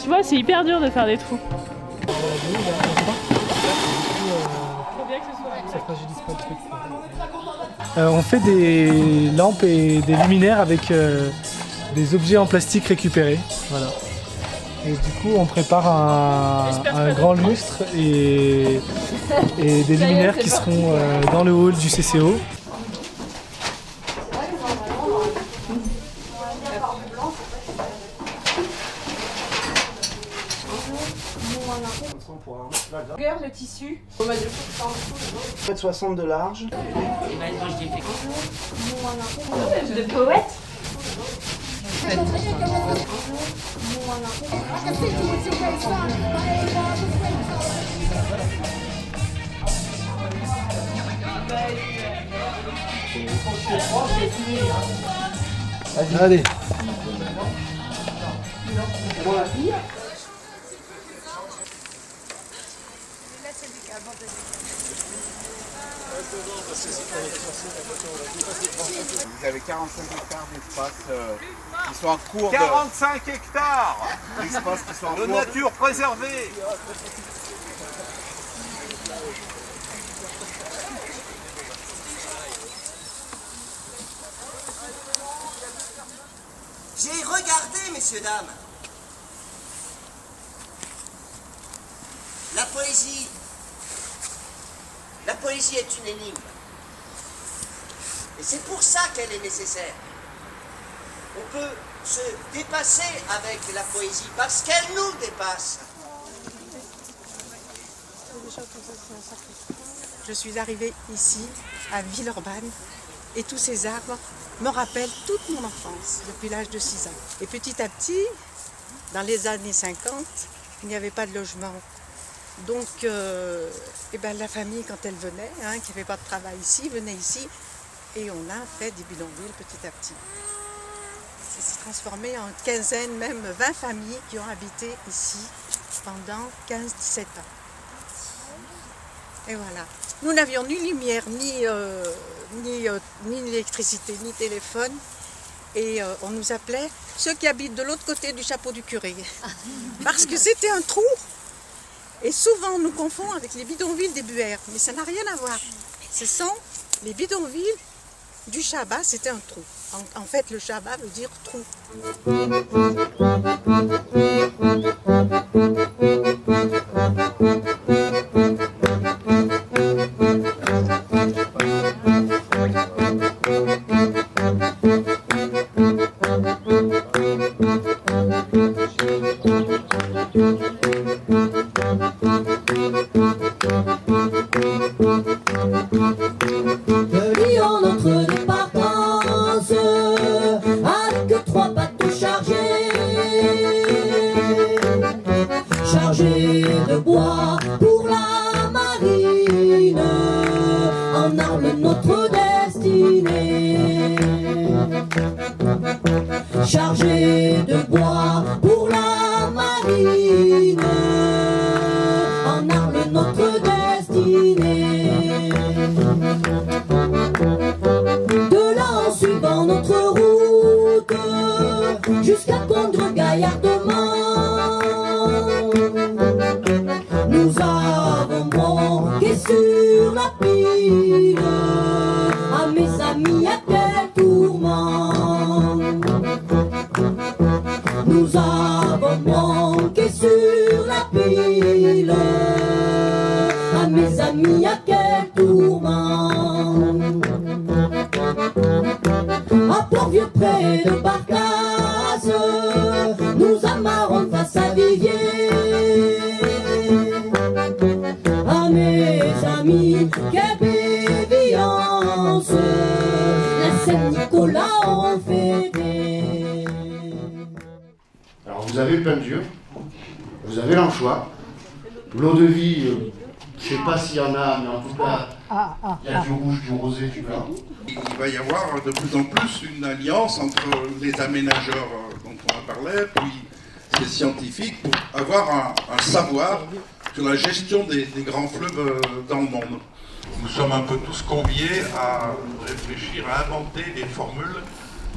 Tu vois, c'est hyper dur de faire des trous. On fait des lampes et des luminaires avec des objets en plastique récupérés. Voilà. Et du coup, on prépare un grand lustre et des luminaires qui seront dans le hall du CCO. Le tissu. 60 de large. De poète. Allez. Vous avez 45 hectares d'espace qui sont en cours 45 hectares d'espace qui sont en de cours nature préservée. J'ai regardé, messieurs, dames. La poésie est une énigme. Et c'est pour ça qu'elle est nécessaire. On peut se dépasser avec la poésie parce qu'elle nous dépasse. Je suis arrivée ici, à Villeurbanne, et tous ces arbres me rappellent toute mon enfance, depuis l'âge de 6 ans. Et petit à petit, dans les années 50, il n'y avait pas de logement. Donc, la famille, quand elle venait, qui n'avait pas de travail ici, venait ici, et on a fait des bidonvilles petit à petit. Ça s'est transformé en une quinzaine, même 20 familles qui ont habité ici pendant 15-17 ans. Et voilà. Nous n'avions ni lumière, ni électricité, ni téléphone. Et on nous appelait ceux qui habitent de l'autre côté du chapeau du curé. Parce que c'était un trou. Et souvent on nous confond avec les bidonvilles des Buères. Mais ça n'a rien à voir. Ce sont les bidonvilles du Chabat, c'était un trou. En fait, le Chabat veut dire trou. Lyon, notre départance, avec 3 bateaux chargés de bois pour la marine, en arme notre destinée. Chargés de bois pour la marine, en arme notre destinée. De là en suivant notre route jusqu'à Condre-Gaillardement, nous avons manqué sur la pile. À mes amis, à quel tourment. Nous avons manqué sur la pile. À mes amis, à quel tourment. À Port-Vieux près de Barcasse, nous amarrons face à Viviers. À mes amis, quelle déviance, la Saint-Nicolas en fêté. Alors vous avez le peinture, vous avez l'anchois, l'eau de vie, je ne sais pas s'il y en a, mais en tout cas, il y a du rouge, du rosé, du blanc. Il va y avoir de plus en plus une alliance entre les aménageurs dont on a parlé, puis ces scientifiques, pour avoir un savoir sur la gestion des grands fleuves dans le monde. Nous sommes un peu tous conviés à réfléchir, à inventer des formules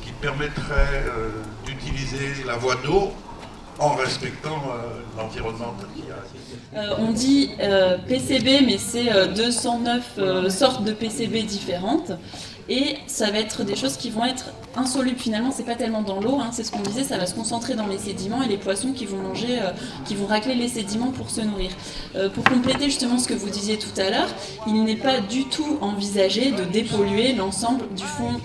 qui permettraient d'utiliser la voie d'eau en respectant l'environnement tel qu'il y a. On dit PCB, mais c'est 209 sortes de PCB différentes. Et ça va être des choses qui vont être insolubles finalement, c'est pas tellement dans l'eau, hein, c'est ce qu'on disait, ça va se concentrer dans les sédiments et les poissons qui vont manger, qui vont racler les sédiments pour se nourrir. Pour compléter justement ce que vous disiez tout à l'heure, il n'est pas du tout envisagé de dépolluer l'ensemble du fond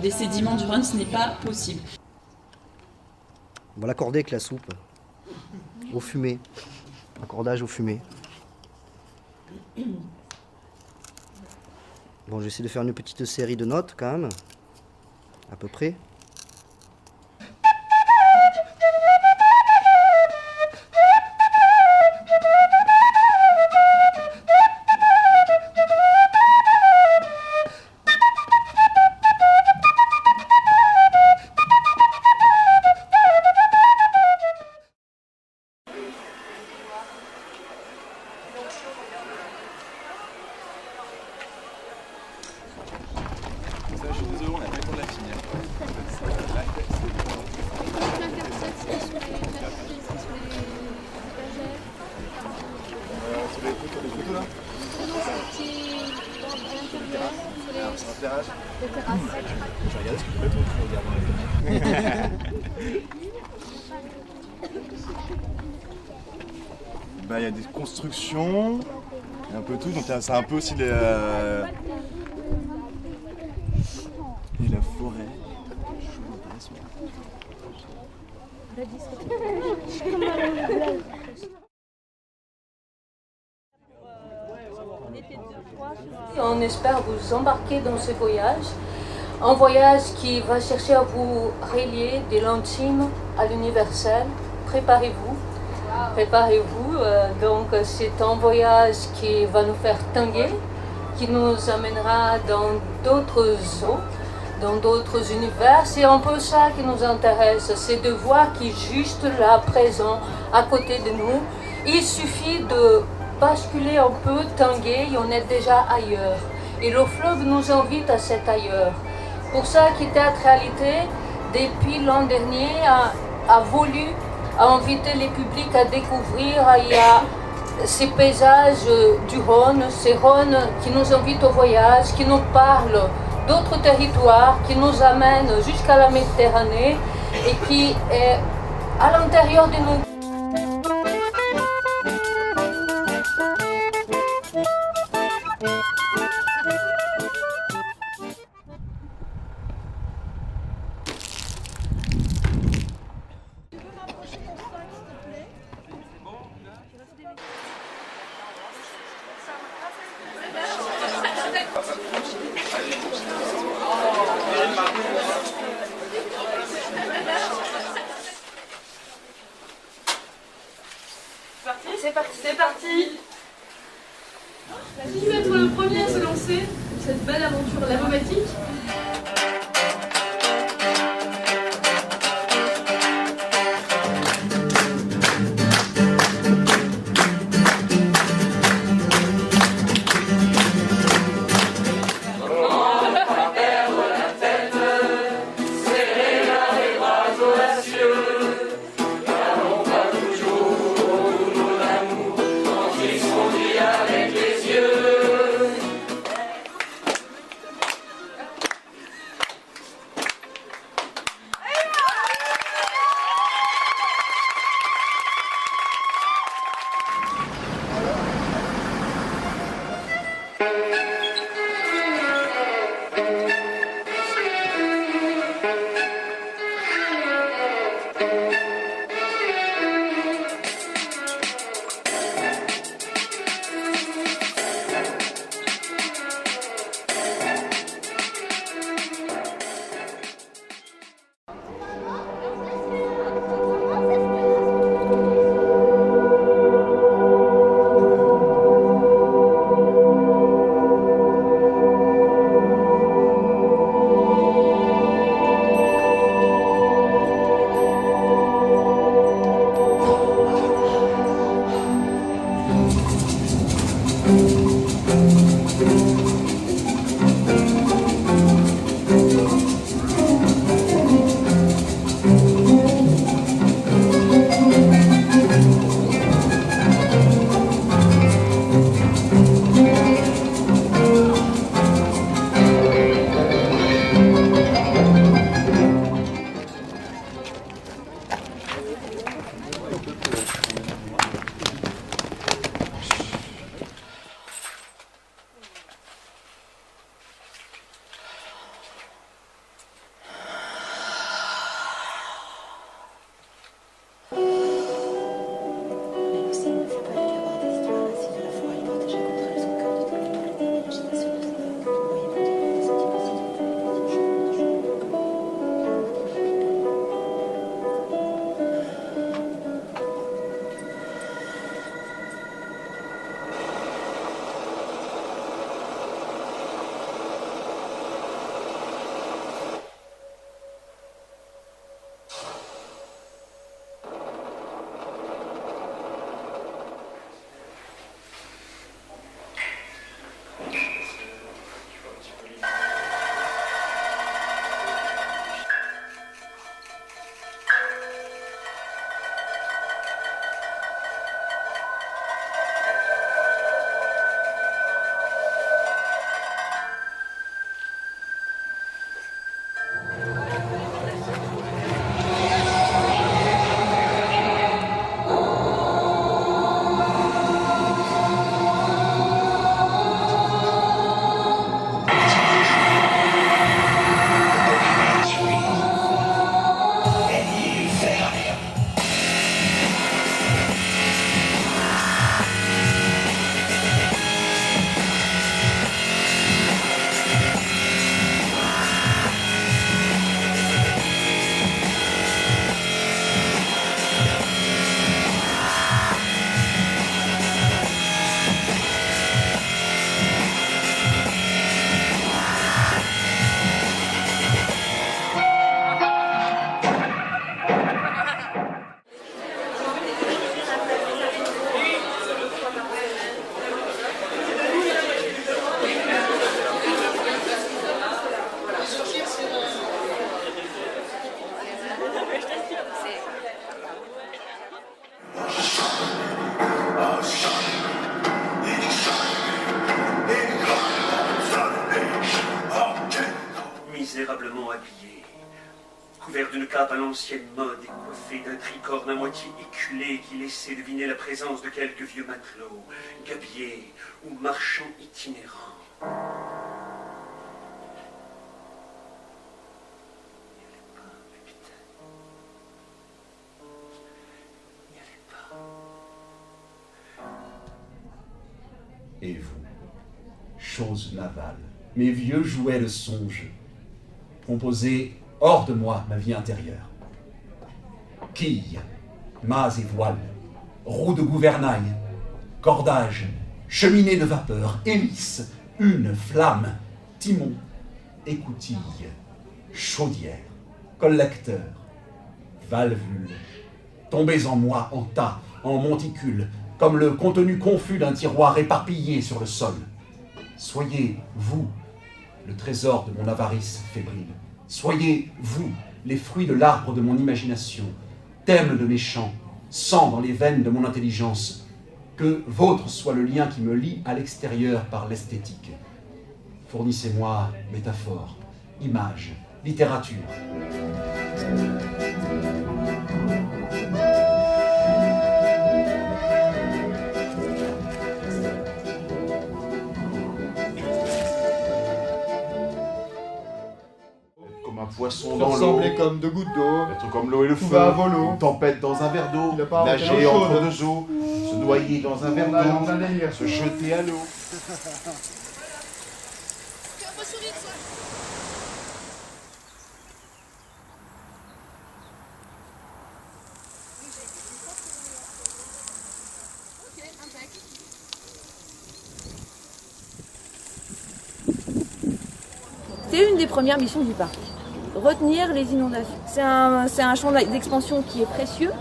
des sédiments du Rhône, ce n'est pas possible. On va l'accorder avec la soupe, au fumé, accordage au fumé. Bon, j'essaie de faire une petite série de notes quand même, à peu près. Je suis désolé, on n'a pas eu le temps de la finir. Sur les photos là? Sur la terrasse. Je regarde ce que tu peux regarder. Il y a des constructions, il y a un peu tout, donc c'est un peu aussi les... Et la forêt. On espère vous embarquer dans ce voyage, un voyage qui va chercher à vous relier de l'intime à l'universel. Préparez-vous, préparez-vous. Donc c'est un voyage qui va nous faire tanguer, qui nous amènera dans d'autres eaux, dans d'autres univers. C'est un peu ça qui nous intéresse, c'est de voir qui est juste là, présent, à côté de nous. Il suffit de basculer un peu, tanguer, et on est déjà ailleurs. Et le fleuve nous invite à cet ailleurs. Pour ça que Théâtralité, depuis l'an dernier, a voulu inviter les publics à découvrir ces paysages du Rhône, ces Rhônes qui nous invitent au voyage, qui nous parlent d'autres territoires, qui nous amènent jusqu'à la Méditerranée et qui est à l'intérieur de nous. C'est parti. Qui va être le premier à se lancer dans cette belle aventure lavomatique? misérablement habillé, couvert d'une cape à l'ancienne mode et coiffé d'un tricorne à moitié éculé qui laissait deviner la présence de quelques vieux matelots, gabiers ou marchands itinérants. Et vous, chose navale, mes vieux jouets de songe, composez hors de moi ma vie intérieure. Quilles, mâts et voiles, roues de gouvernail, cordages, cheminées de vapeur, hélices, une flamme, timon, écoutille, chaudière, collecteur, valvule, tombez en moi en tas, en monticules, comme le contenu confus d'un tiroir éparpillé sur le sol. Soyez, vous, le trésor de mon avarice fébrile. Soyez, vous, les fruits de l'arbre de mon imagination, thème de mes chants, sang dans les veines de mon intelligence. Que vôtre soit le lien qui me lie à l'extérieur par l'esthétique. Fournissez-moi métaphores, images, littérature. Comme un poisson dans l'eau. Ressembler comme deux gouttes d'eau. Être comme l'eau et le Tout feu. va à volo. Une tempête dans un verre d'eau. Il a pas inventé Nager l'eau entre chaude. deux eaux. Se noyer dans un verre d'eau. Se jeter à l'eau. C'est une des premières missions du parc, retenir les inondations. C'est un champ d'expansion qui est précieux.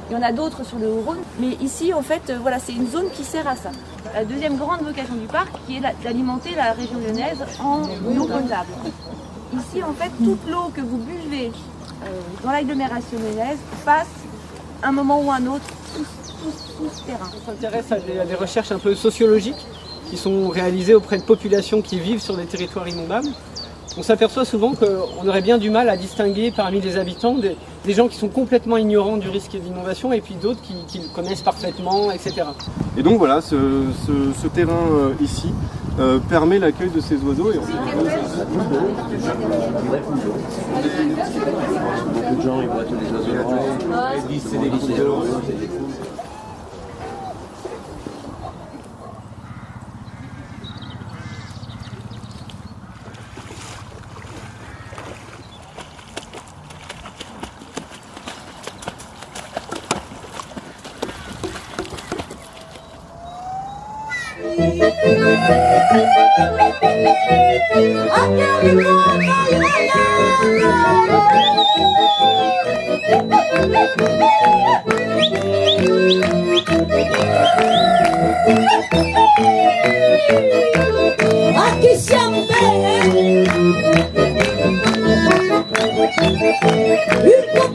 Il y en a d'autres sur le Haut-Rhône, mais ici, en fait, voilà, c'est une zone qui sert à ça. La deuxième grande vocation du parc, qui est d'alimenter la région lyonnaise en eau potable. Ici, en fait, toute l'eau que vous buvez dans l'agglomération lyonnaise passe, à un moment ou un autre, sous ce terrain. On s'intéresse à des recherches un peu sociologiques qui sont réalisées auprès de populations qui vivent sur des territoires inondables. On s'aperçoit souvent qu'on aurait bien du mal à distinguer parmi les habitants des gens qui sont complètement ignorants du risque d'inondation et puis d'autres qui le connaissent parfaitement, etc. Et donc voilà, ce terrain ici permet l'accueil de ces oiseaux. Et beaucoup de gens ils voient tous les oiseaux. Ils disent c'est des gouttes d'eau. Aquí siamo bene, un po'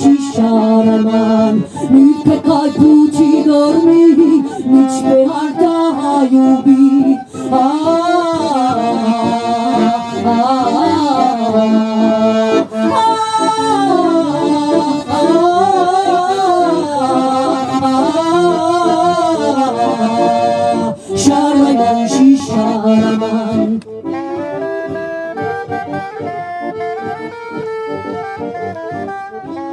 di Şaraman, mülke kalpuci dormi, nici pe alta iubi. Ah, ah, ah, ah. Thank you.